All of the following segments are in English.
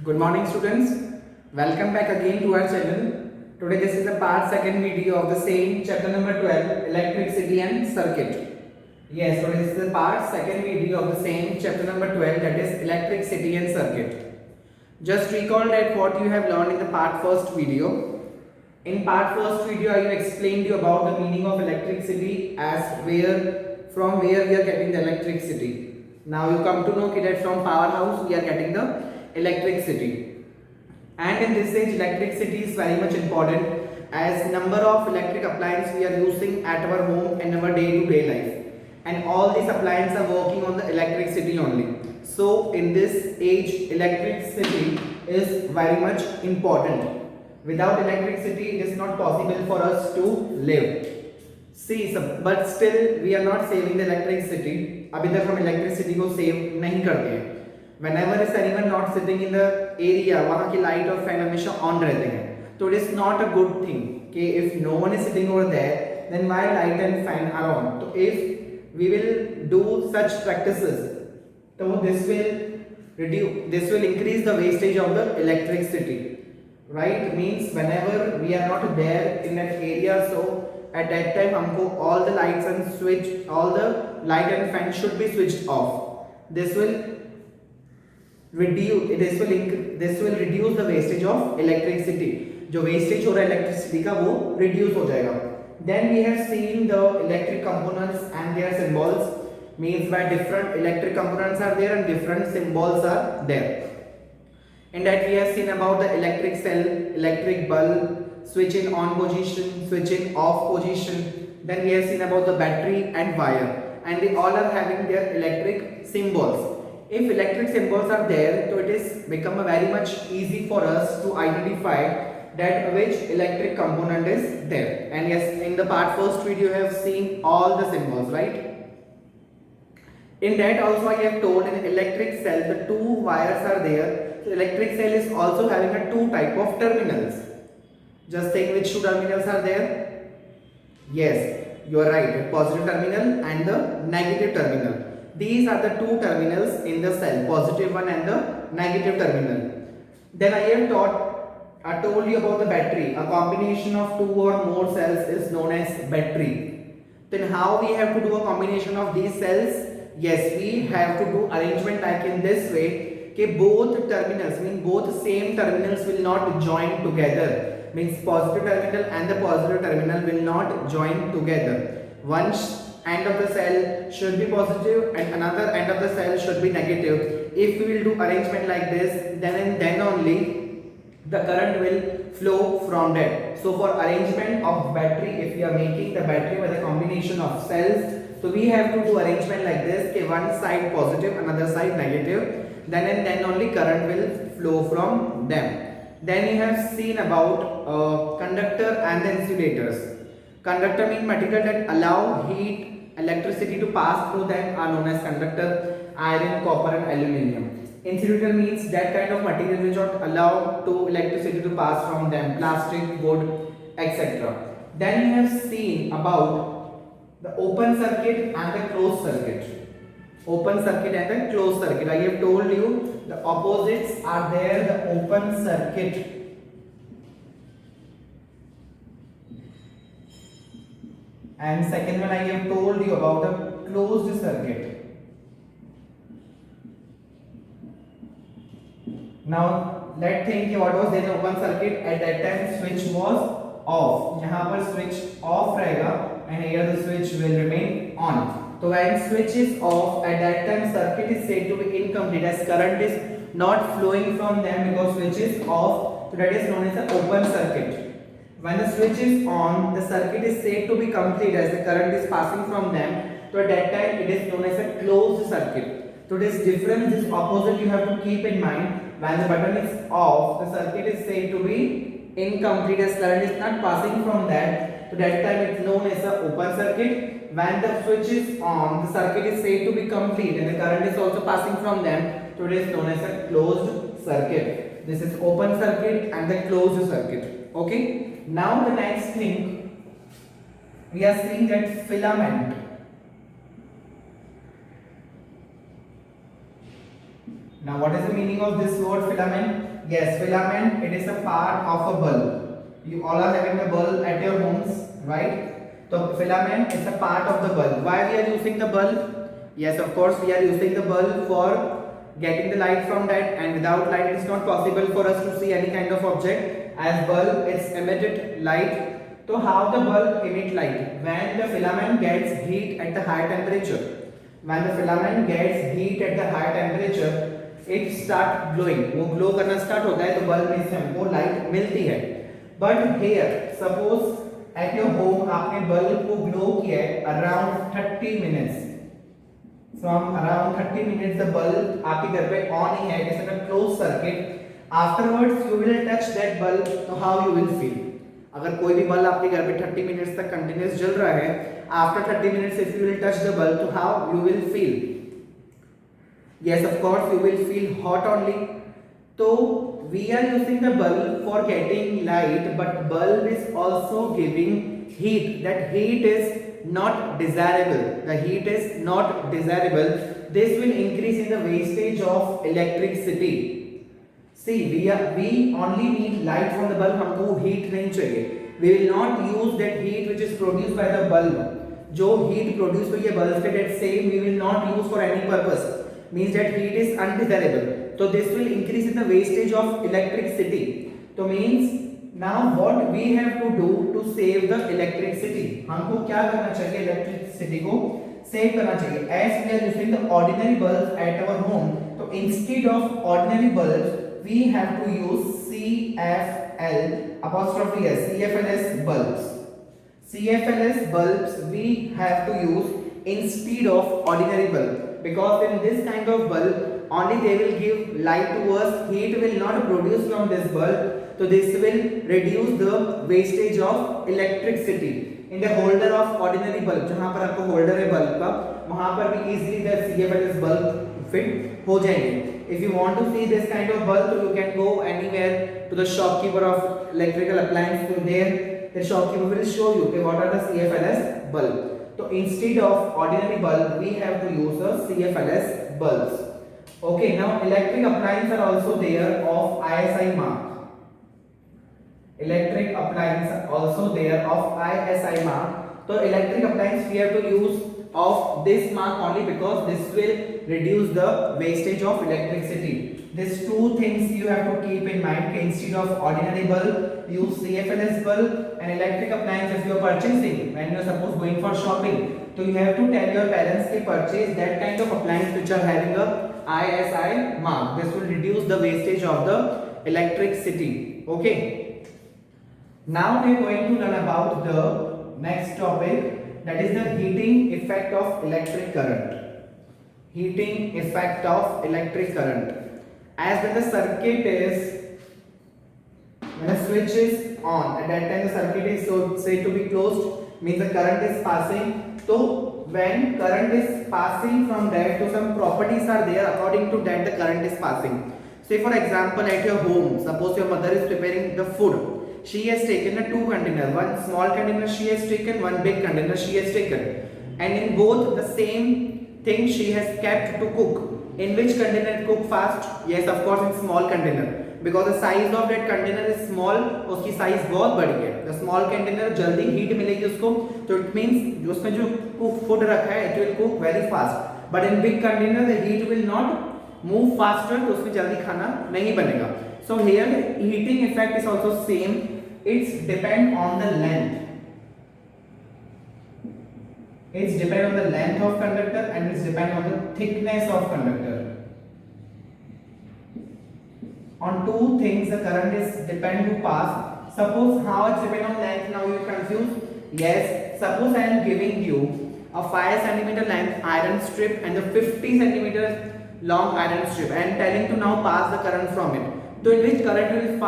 Good morning students. Welcome back again to our channel. Today this is the part second video of the same chapter number 12 electricity and circuit. Yes, so this is the part second video of the same chapter number 12, that is electricity and circuit. Just recall that what you have learned in the part first video. In part first video I have explained you about the meaning of electricity as from where we are getting the electricity. Now you come to know that from powerhouse we are getting the electricity, and in this age electricity is very much important as number of electric appliances we are using at our home and our day-to-day life, and all these appliances are working on the electricity only. So in this age electricity is very much important. Without electricity it is not possible for us to live. See, but still we are not saving the electricity. अभी तक हम electricity को save नहीं करते हैं. Whenever is anyone not sitting in the area, वहाँ की light और fan हमेशा on रहते हैं. तो it is not a good thing कि if no one is sitting over there, then why light and fan are on? तो if we will do such practices, तो this will increase the wastage of the electricity, right? Means whenever we are not there in that area, so at that time हमको all the lights and all the light and fan should be switched off. This will reduce the wastage of electricity. जो wastage हो रहा है electricity का वो reduce हो जाएगा. Then we have seen the electric components and their symbols. Means by different electric components are there and different symbols are there. In that we have seen about the electric cell, electric bulb, switch in on position, switch in off position. Then we have seen about the battery and wire, and they all are having their electric symbols. If electric symbols are there, so it is become very much easy for us to identify that which electric component is there. And yes, in the part first video you have seen all the symbols, right? In that also I have told in electric cell the two wires are there. So electric cell is also having a two type of terminals. Just think which two terminals are there? Yes, you are right. Positive terminal and the negative terminal. These are the two terminals in the cell, positive one and the negative terminal. Then I told you about the battery. A combination of two or more cells is known as battery. Then how we have to do a combination of these cells? Yes, we have to do arrangement like in this way. Okay, both terminals, mean both same terminals will not join together. Means positive terminal and the positive terminal will not join together. One end of the cell should be positive and another end of the cell should be negative. If we will do arrangement like this, then and then only the current will flow from that. So for arrangement of battery, if we are making the battery with a combination of cells, so we have to do arrangement like this, okay, one side positive, another side negative, then and then only current will flow from them. Then you have seen about conductor and the insulators. Conductor means material that allow heat, electricity to pass through them are known as conductor, iron, copper and aluminium. Insulator means that kind of material which not allow to electricity to pass from them, plastic, wood, etc. Then you have seen about the open circuit and the closed circuit. Open circuit and the closed circuit. I have told you the opposites are there, the open circuit and second one I have told you about the closed circuit. Now let's think what was there in open circuit. At that time switch was off. यहाँ पर switch off रहेगा and here the switch will remain on. So when switch is off, at that time circuit is said to be incomplete as current is not flowing from them because switch is off. So that is known as an open circuit. When the switch is on, the circuit is said to be complete as the current is passing from them. So at that time it is known as a closed circuit. So this difference, this opposite you have to keep in mind. When the button is off, the circuit is said to be incomplete as current is not passing from that. So that time it is known as an open circuit. When the switch is on, the circuit is said to be complete and the current is also passing from them. So it is known as a closed circuit. This is open circuit and the closed circuit. Okay. Now the next thing, we are seeing that filament. Now what is the meaning of this word filament? Yes, filament, it is a part of a bulb. You all are having a bulb at your homes, right? So filament is a part of the bulb. Why we are using the bulb? Yes, of course we are using the bulb for getting the light from that, and without light it is not possible for us to see any kind of object. As bulb it's emitted light. So how the bulb emit light? When the filament gets heat at the high temperature. When the filament gets heat at the high temperature, it start glowing. वो glow करना start होता है तो bulb में से हमको light मिलती है. But here suppose at your home आपने bulb को glow किया है around 30 minutes. From around 30 minutes the bulb आपके घर पे on ही है, it is a closed circuit. Afterwards you will touch that bulb, so how you will feel? अगर कोई भी बल्ब आपके घर पे 30 मिनट्स तक कंटिन्यूस जल रहा है, after 30 minutes if you will touch the bulb, तो how you will feel? Yes, of course you will feel hot only. So we are using the bulb for getting light, but bulb is also giving heat. That heat is not desirable. The heat is not desirable. This will increase in the wastage of electricity. See, we only need light from the bulb. हमको heat नहीं चाहिए. We will not use that heat which is produced by the bulb. जो heat produced हुई है bulb से, that same we will not use for any purpose. Means that heat is undesirable. So this will increase in the wastage of electricity. So means now what we have to do to save the electricity? हमको क्या करना चाहिए? electricity को save करना चाहिए. As we are using the ordinary bulbs at our home, so instead of ordinary bulbs we have to use CFL apostrophe S, CFLS bulbs. CFLS bulbs we have to use instead of ordinary bulb, because in this kind of bulb only they will give light to us, heat will not produce from this bulb, so this will reduce the wastage of electricity. In the holder of ordinary bulb, जहाँ पर आपको holder है bulb का, वहाँ पर भी easily the CFLS bulb fit हो जाएंगे. If you want to see this kind of bulb, so you can go anywhere to the shopkeeper of electrical appliance. So there the shopkeeper will show you okay, what are the CFLS bulb. So instead of ordinary bulb we have to use a CFLS bulbs. Okay, now electric appliances are also there of ISI mark. Electric appliances are also there of ISI mark. So electric appliance we have to use of this mark only, because this will reduce the wastage of electricity. These two things you have to keep in mind. Instead of ordinary bulb, use CFLS bulb. And electric appliance if you are purchasing, when you are suppose going for shopping, so you have to tell your parents to purchase that kind of appliance which are having a ISI mark. This will reduce the wastage of the electricity. Okay. Now we are going to learn about the next topic, that is the heating effect of electric current. Heating effect of electric current. As when the circuit is, when the switch is on, at that time the circuit is so said to be closed, means the current is passing. So when current is passing from that, so some properties are there, according to that the current is passing. Say for example at your home, suppose your mother is preparing the food. She has taken a two container, one small container she has taken, one big container she has taken, and in both the same thing she has kept to cook. In which container it cook fast? Yes, of course in small container, because the size of that container is small, उसकी size बहुत बड़ी है. The small container जल्दी heat मिलेगी उसको, तो it means उसमें जो food रखा है it will cook very fast. But in big container the heat will not move faster, तो उसमें जल्दी खाना नहीं बनेगा. So here heating effect is also same. It's depend on the length. It's depend on the length of conductor and it's depend on the thickness of conductor. On two things the current is depend to pass. Suppose how it's depend on length. Now you are confused. Yes. Suppose I am giving you a 5 cm length iron strip and a 50 cm long iron strip and telling to now pass the current from it. So in which current will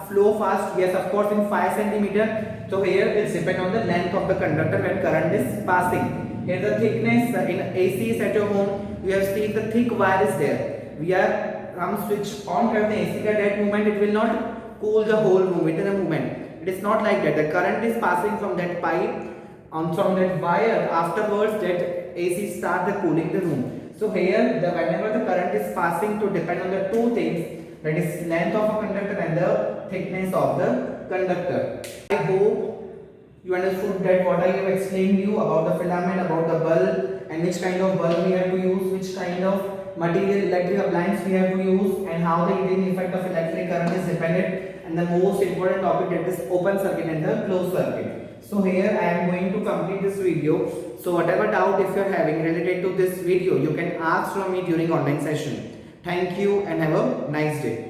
flow fast? Yes, of course in 5 cm. So here it depend on the length of the conductor when current is passing. Here the thickness in AC at your home, you have seen the thick wire is there. We are हम switch on करते हैं AC का that moment it will not cool the whole room. It is a movement. It is not like that. The current is passing from that pipe on from that wire. Afterwards that AC start the cooling the room. So here the whenever the current is passing to depend on the two things. that is length of a conductor and the thickness of the conductor. I hope you understood that what I have explained you about the filament, about the bulb, and which kind of bulb we have to use, which kind of material electric appliance we have to use, and how the heating effect of electric current is dependent, and the most important topic, that is open circuit and the closed circuit. So here I am going to complete this video. So whatever doubt if you are having related to this video, you can ask from me during online session. Thank you and have a nice day.